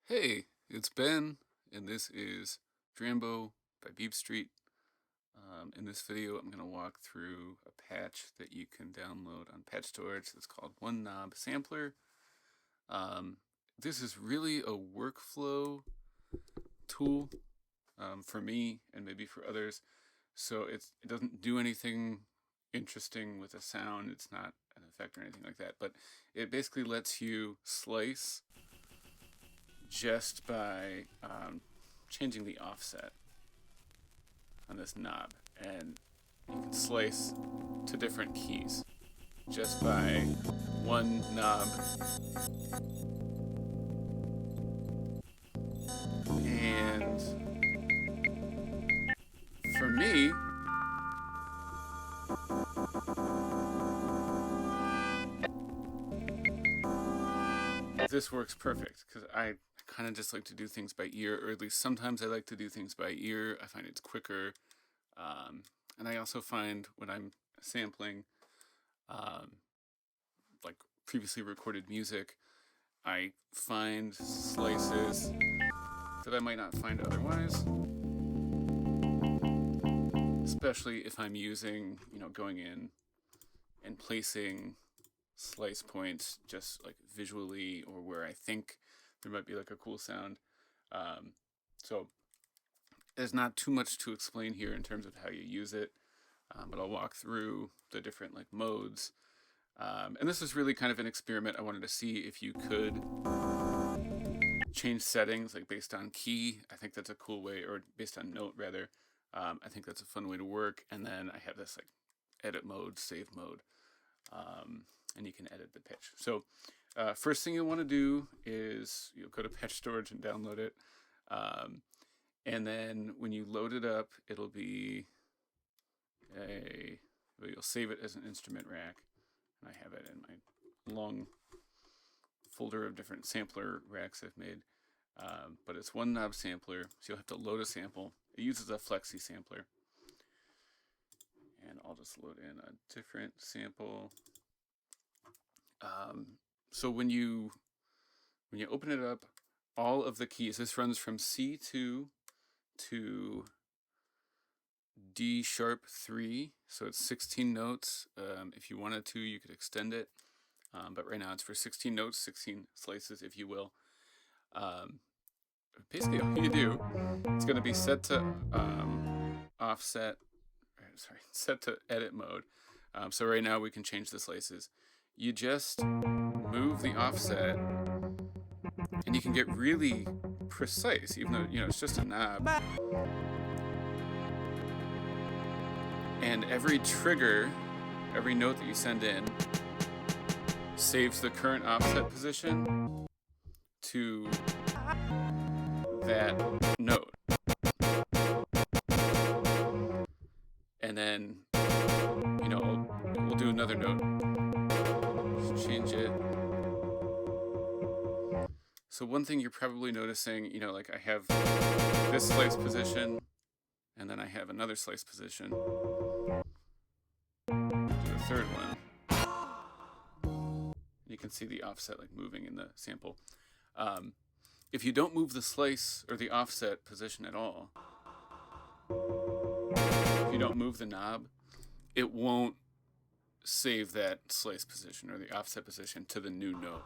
Hey, it's Ben, and this is Drambo by Beep Street. In this video, I'm going to walk through a patch that you can download on patch storage that's called OneKnob Sampler. This is really a workflow tool for me and maybe for others. So it doesn't do anything interesting with a sound. It's not an effect or anything like that, but it basically lets you slice just by changing the offset on this knob, and you can slice to different keys just by one knob. And for me, this works perfect because I kind of just like to do things by ear, or at least sometimes I like to do things by ear. I find it's quicker. And I also find when I'm sampling like previously recorded music, I find slices that I might not find otherwise. Especially if I'm using, going in and placing slice points just like visually, or where I think there might be like a cool sound. So there's not too much to explain here in terms of how you use it, but I'll walk through the different like modes. And this is really kind of an experiment. I wanted to see if you could change settings like based on key. I think that's a cool way, or based on note rather. I think that's a fun way to work. And then I have this like edit mode, save mode, and you can edit the pitch. So first thing you'll want to do is you'll go to patch storage and download it. And then when you load it up, it'll be you'll save it as an instrument rack. And I have it in my long folder of different sampler racks I've made. But it's OneKnob Sampler, so you'll have to load a sample. It uses a flexi sampler. And I'll just load in a different sample. So when you open it up, all of the keys, this runs from C2 to D sharp 3, so it's 16 notes. If you wanted to, you could extend it, but right now it's for 16 notes, 16 slices, if you will. Basically, all you do, it's going to be set to set to edit mode. So right now we can change the slices. You just move the offset, and you can get really precise, even though it's just a knob. And every trigger, every note that you send in, saves the current offset position to that note. And then, we'll do another note. Just change it. So one thing you're probably noticing, like I have this slice position, and then I have another slice position. Do the third one. You can see the offset like moving in the sample. If you don't move the slice or the offset position at all, if you don't move the knob, it won't save that slice position or the offset position to the new note.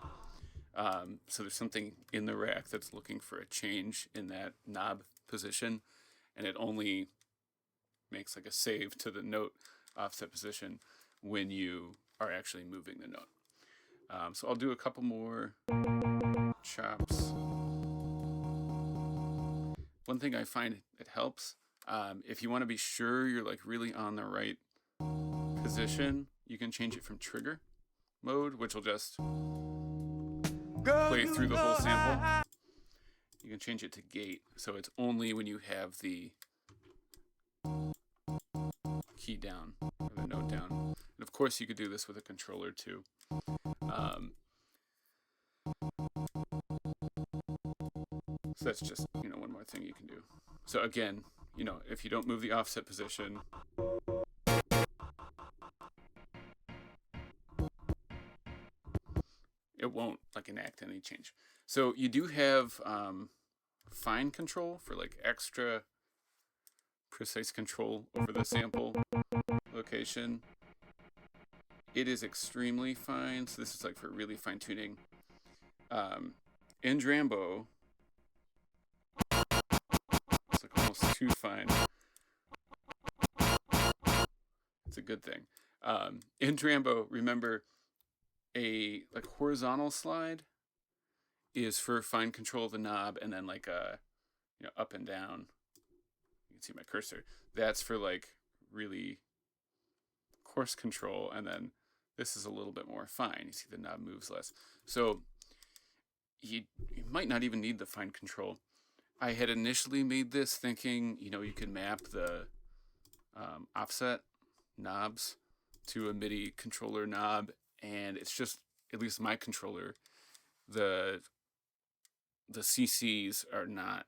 So there's something in the rack that's looking for a change in that knob position, and it only makes like a save to the note offset position when you are actually moving the note. So I'll do a couple more chops. One thing I find it helps, if you want to be sure you're like really on the right position, you can change it from trigger mode, which will just play through the whole sample. You can change it to gate, so it's only when you have the key down, or the note down. And of course you could do this with a controller too. So that's just, one more thing you can do. So again, if you don't move the offset position, it won't like enact any change. So you do have fine control for like extra precise control over the sample location. It is extremely fine, so this is like for really fine tuning. In Drambo, it's like almost too fine. It's a good thing. In Drambo, remember a like horizontal slide is for fine control of the knob, and then like a up and down. You can see my cursor. That's for like really coarse control, and then this is a little bit more fine. You see the knob moves less. So you might not even need the fine control. I had initially made this thinking, you could map the offset knobs to a MIDI controller knob, and it's just, at least my controller, the CCs are not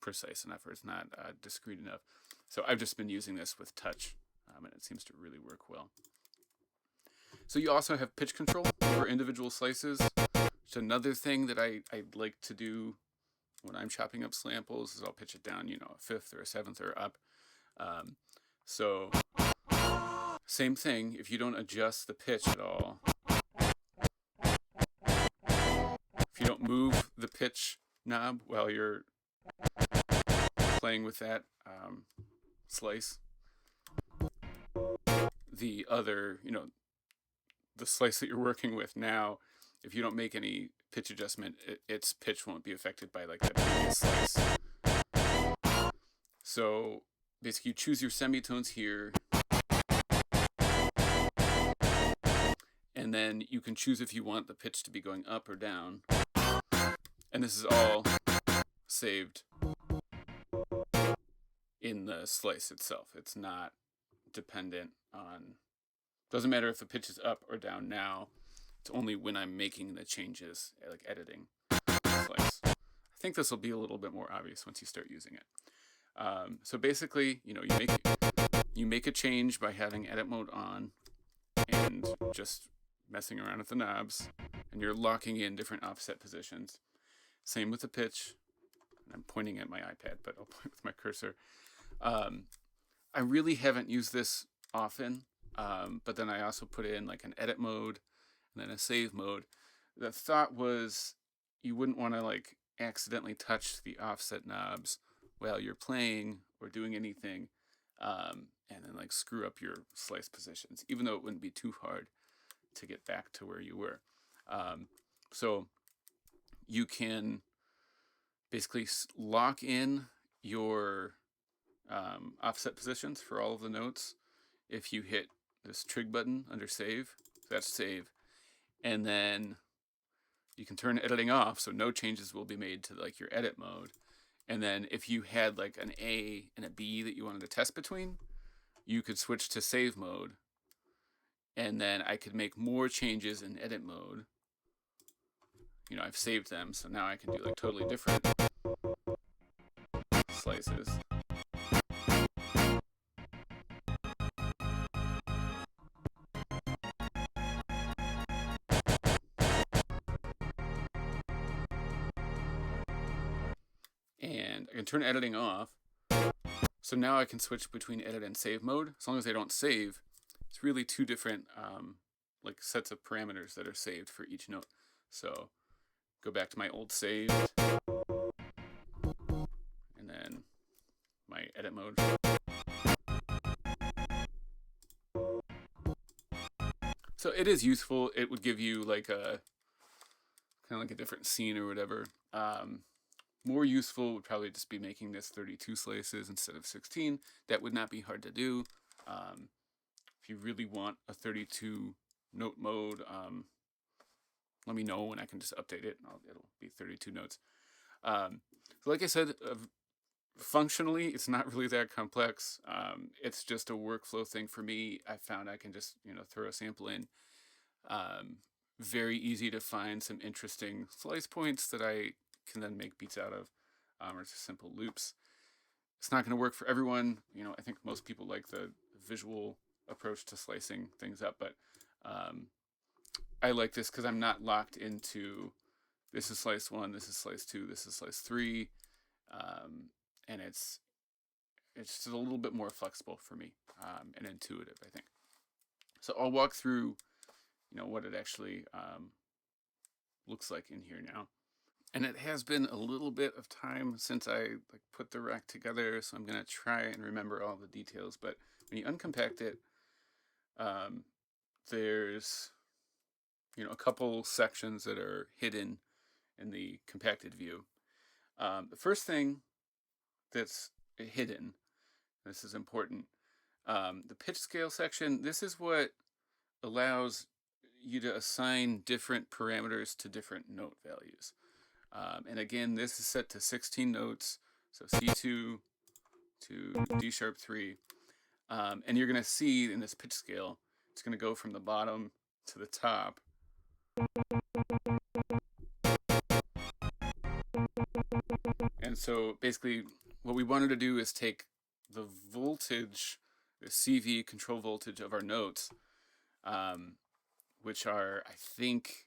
precise enough, or it's not discrete enough. So I've just been using this with touch, and it seems to really work well. So you also have pitch control over individual slices. It's another thing that I like to do when I'm chopping up samples is I'll pitch it down, a fifth or a seventh or up. So same thing, if you don't adjust the pitch at all, if you don't move the pitch knob while you're playing with that slice, the other, the slice that you're working with now, if you don't make any pitch adjustment, its pitch won't be affected by like the previous slice. So basically you choose your semitones here, and then you can choose if you want the pitch to be going up or down. And this is all saved in the slice itself. It's not dependent on, doesn't matter if the pitch is up or down now. It's only when I'm making the changes, like editing the slice. I think this will be a little bit more obvious once you start using it. So basically, you make a change by having edit mode on and just messing around with the knobs, and you're locking in different offset positions. Same with the pitch. I'm pointing at my iPad, but I'll point with my cursor. I really haven't used this often, but then I also put in like an edit mode and then a save mode. The thought was you wouldn't want to like accidentally touch the offset knobs while you're playing or doing anything, and then like screw up your slice positions, even though it wouldn't be too hard to get back to where you were. So you can basically lock in your offset positions for all of the notes if you hit this trig button under save. So that's save. And then you can turn editing off, so no changes will be made to like your edit mode. And then if you had like an A and a B that you wanted to test between, you could switch to save mode, and then I could make more changes in edit mode. I've saved them, so now I can do like totally different slices. And I can turn editing off. So now I can switch between edit and save mode. As long as I don't save, it's really two different like sets of parameters that are saved for each note. So go back to my old saved, and then my edit mode. So it is useful. It would give you like a kind of like a different scene or whatever. More useful would probably just be making this 32 slices instead of 16. That would not be hard to do. If you really want a 32 note mode, let me know and I can just update it. It'll be 32 notes. So like I said, functionally, it's not really that complex. It's just a workflow thing for me. I found I can just throw a sample in. Very easy to find some interesting slice points that I can then make beats out of, or just simple loops. It's not going to work for everyone. I think most people like the visual approach to slicing things up, but I like this because I'm not locked into this is slice 1, this is slice 2, this is slice 3, and it's just a little bit more flexible for me, and intuitive, I think. So I'll walk through, what it actually looks like in here now. And it has been a little bit of time since I put the rack together, so I'm gonna try and remember all the details. But when you uncompact it, there's a couple sections that are hidden in the compacted view. The first thing that's hidden, this is important, the pitch scale section. This is what allows you to assign different parameters to different note values. And again, this is set to 16 notes, so C2 to D sharp 3. And you're going to see in this pitch scale, it's going to go from the bottom to the top. And so basically what we wanted to do is take the voltage, the CV control voltage of our notes, which are, I think,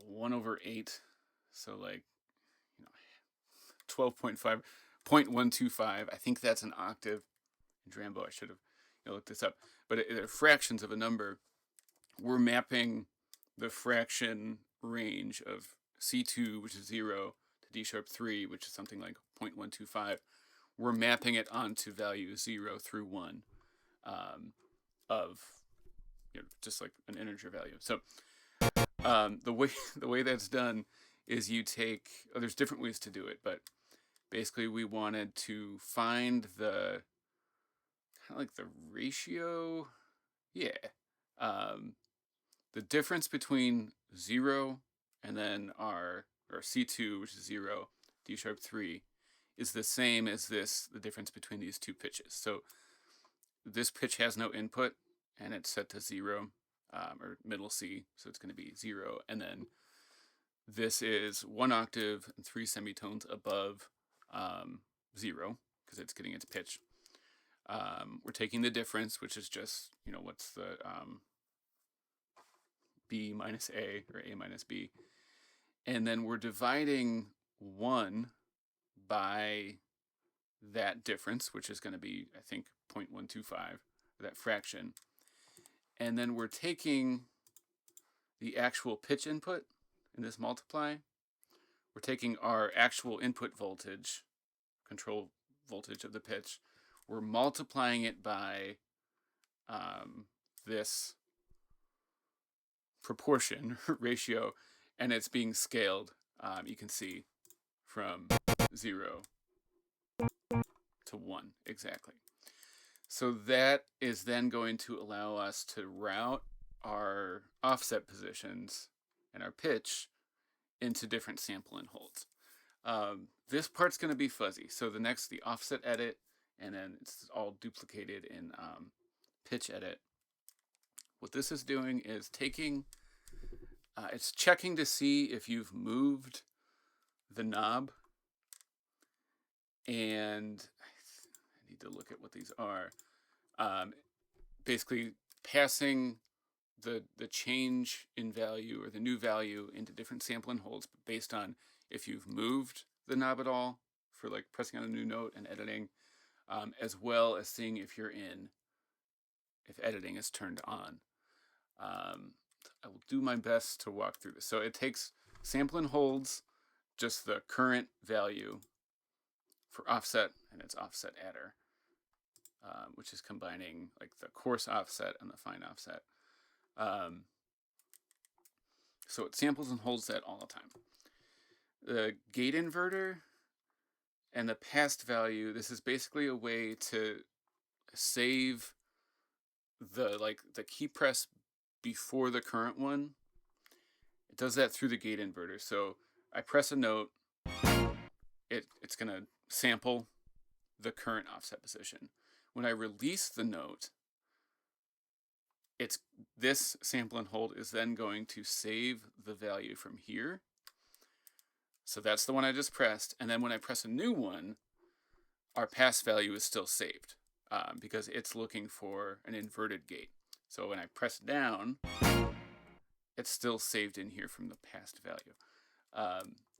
1/8, so 12.5, 0.125. I think that's an octave. Drambo, I should have looked this up, but they're fractions of a number. We're mapping the fraction range of C2, which is 0, to D sharp 3, which is something like 0.125. We're mapping it onto values 0 through 1 of just like an integer value. So the way that's done is you take, there's different ways to do it, but basically we wanted to find the kind of like the ratio, the difference between 0 and then our C2, which is 0, D sharp 3, is the same as the difference between these two pitches. So this pitch has no input, and it's set to 0, or middle C, so it's going to be 0. And then this is 1 octave and 3 semitones above 0, because it's getting its pitch. We're taking the difference, which is just, what's the B minus A, or A minus B. And then we're dividing 1 by that difference, which is going to be, I think, 0.125, that fraction. And then we're taking the actual pitch input in this multiply. We're taking our actual input voltage, control voltage of the pitch. We're multiplying it by this proportion ratio, and it's being scaled. You can see from 0 to 1 exactly. So that is then going to allow us to route our offset positions and our pitch into different sample and holds. This part's going to be fuzzy. So the offset edit, and then it's all duplicated in pitch edit. What this is doing is taking, it's checking to see if you've moved the knob, and I need to look at what these are. Basically passing the change in value, or the new value, into different sample and holds based on if you've moved the knob at all for like pressing on a new note and editing, as well as seeing if editing is turned on. I will do my best to walk through this. So it takes sample and holds, just the current value for offset, and its offset adder, which is combining like the coarse offset and the fine offset. So it samples and holds that all the time. The gate inverter and the past value, this is basically a way to save the key press before the current one. It does that through the gate inverter. So I press a note, it's going to sample the current offset position. When I release the note, this sample and hold is then going to save the value from here. So that's the one I just pressed. And then when I press a new one, our past value is still saved, because it's looking for an inverted gate. So when I press down, it's still saved in here from the past value.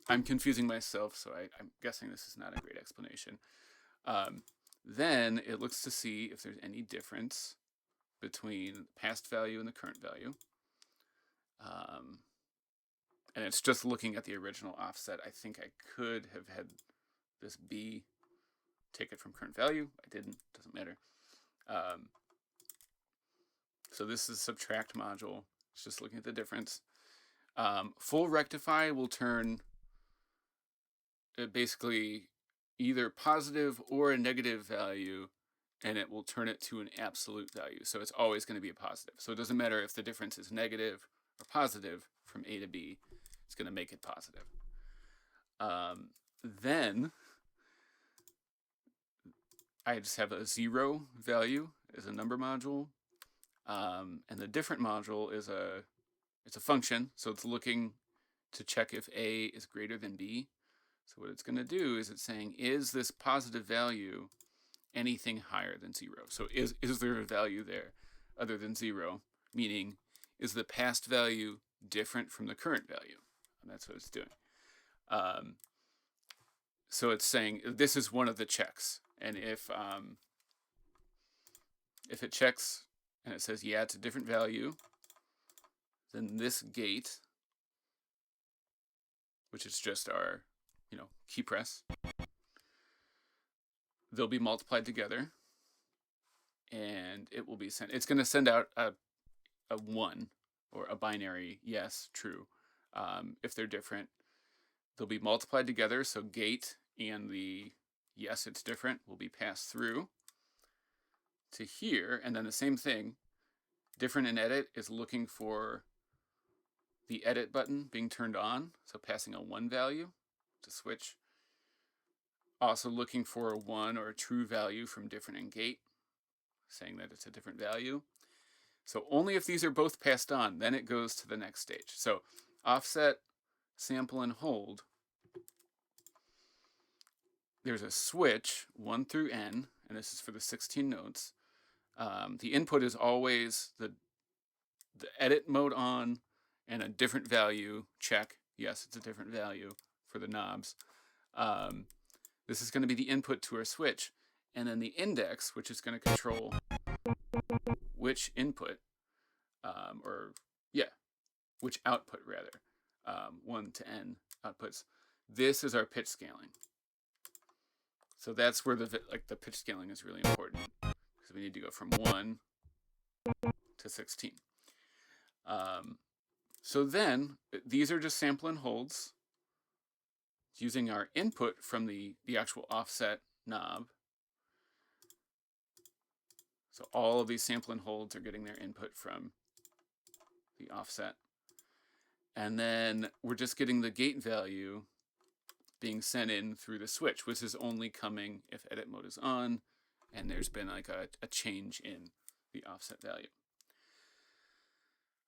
I'm confusing myself, so I'm guessing this is not a great explanation. Then it looks to see if there's any difference between the past value and the current value. And it's just looking at the original offset. I think I could have had this B take it from current value. I didn't, doesn't matter. So this is subtract module. It's just looking at the difference. Full rectify will turn basically either positive or a negative value, and it will turn it to an absolute value. So it's always going to be a positive. So it doesn't matter if the difference is negative or positive from A to B, it's going to make it positive. Then I just have a 0 value as a number module, and the different module is it's a function, so it's looking to check if A is greater than B. So what it's going to do is it's saying, is this positive value anything higher than 0? So is there a value there other than 0? Meaning, is the past value different from the current value? And that's what it's doing. So it's saying this is one of the checks. And if it checks and it says, yeah, it's a different value, then this gate, which is just our key press, they'll be multiplied together, and it will be sent. It's going to send out a 1 or a binary yes, true. If they're different, they'll be multiplied together. So gate and the yes, it's different will be passed through to here, and then the same thing. Different in edit is looking for the edit button being turned on, so passing a 1 value to switch. Also looking for a 1 or a true value from different in gate, saying that it's a different value. So only if these are both passed on, then it goes to the next stage. So offset, sample, and hold. There's a switch 1 through N, and this is for the 16 notes. The input is always the edit mode on and a different value check. Yes, it's a different value for the knobs. This is going to be the input to our switch. And then the index, which is going to control which input, which output rather, 1 to N outputs. This is our pitch scaling. So that's where the pitch scaling is really important, because we need to go from 1 to 16. So then these are just sample and holds using our input from the actual offset knob. So all of these sample and holds are getting their input from the offset. And then we're just getting the gate value being sent in through the switch, which is only coming if edit mode is on and there's been like a change in the offset value.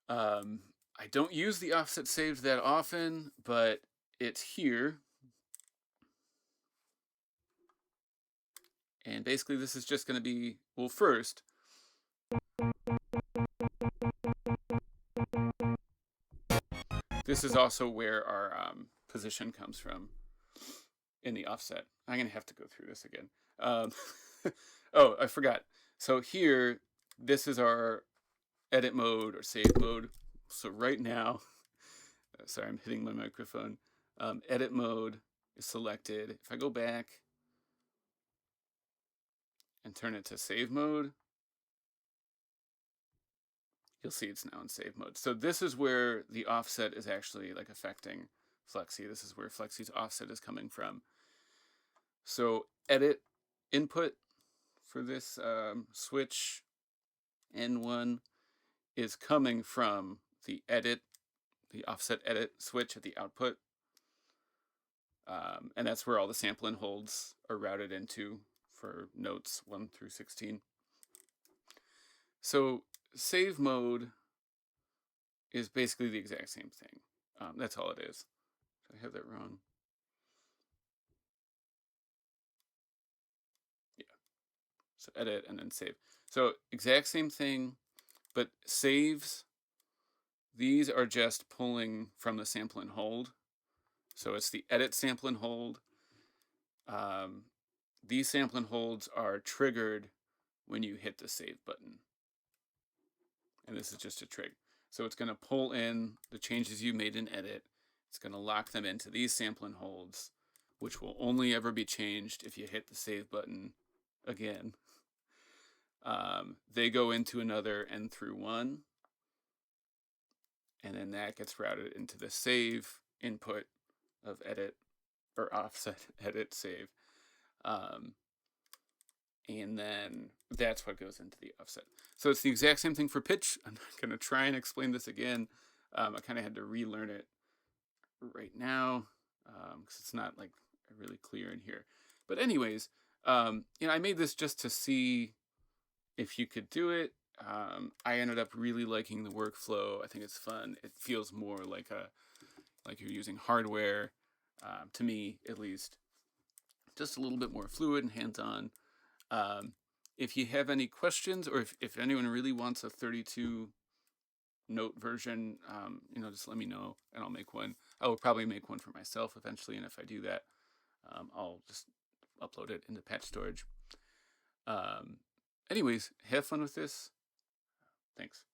I don't use the offset saved that often, but it's here. And basically this is just going to be, well, first, this is also where our position comes from in the offset. I'm going to have to go through this again. Oh, I forgot. So here, this is our edit mode or save mode. So right now, sorry, I'm hitting my microphone. Edit mode is selected. If I go back and turn it to save mode, you'll see it's now in save mode. So this is where the offset is actually like affecting Flexi. This is where Flexi's offset is coming from. So edit input for this switch N1 is coming from the offset edit switch at the output. And that's where all the sample and holds are routed into for notes 1 through 16. So save mode is basically the exact same thing. That's all it is. Did I have that wrong? Yeah. So edit and then save. So exact same thing, But saves, these are just pulling from the sample and hold. So it's the edit sample and hold. These sample and holds are triggered when you hit the save button. And this is just a trig. So it's going to pull in the changes you made in edit. It's going to lock them into these sample and holds, which will only ever be changed if you hit the save button again. They go into another n through 1, and then that gets routed into the save input of edit, or offset edit save. And then that's what goes into the offset. So it's the exact same thing for pitch. I'm not going to try and explain this again. I kind of had to relearn it right now because it's not like really clear in here. But anyways, I made this just to see if you could do it. I ended up really liking the workflow. I think it's fun. It feels more like you're using hardware, to me at least. Just a little bit more fluid and hands-on. If you have any questions, or if anyone really wants a 32 note version, just let me know and I'll make one. I will probably make one for myself eventually, and if I do that, I'll just upload it into patch storage. Anyways, have fun with this. Thanks.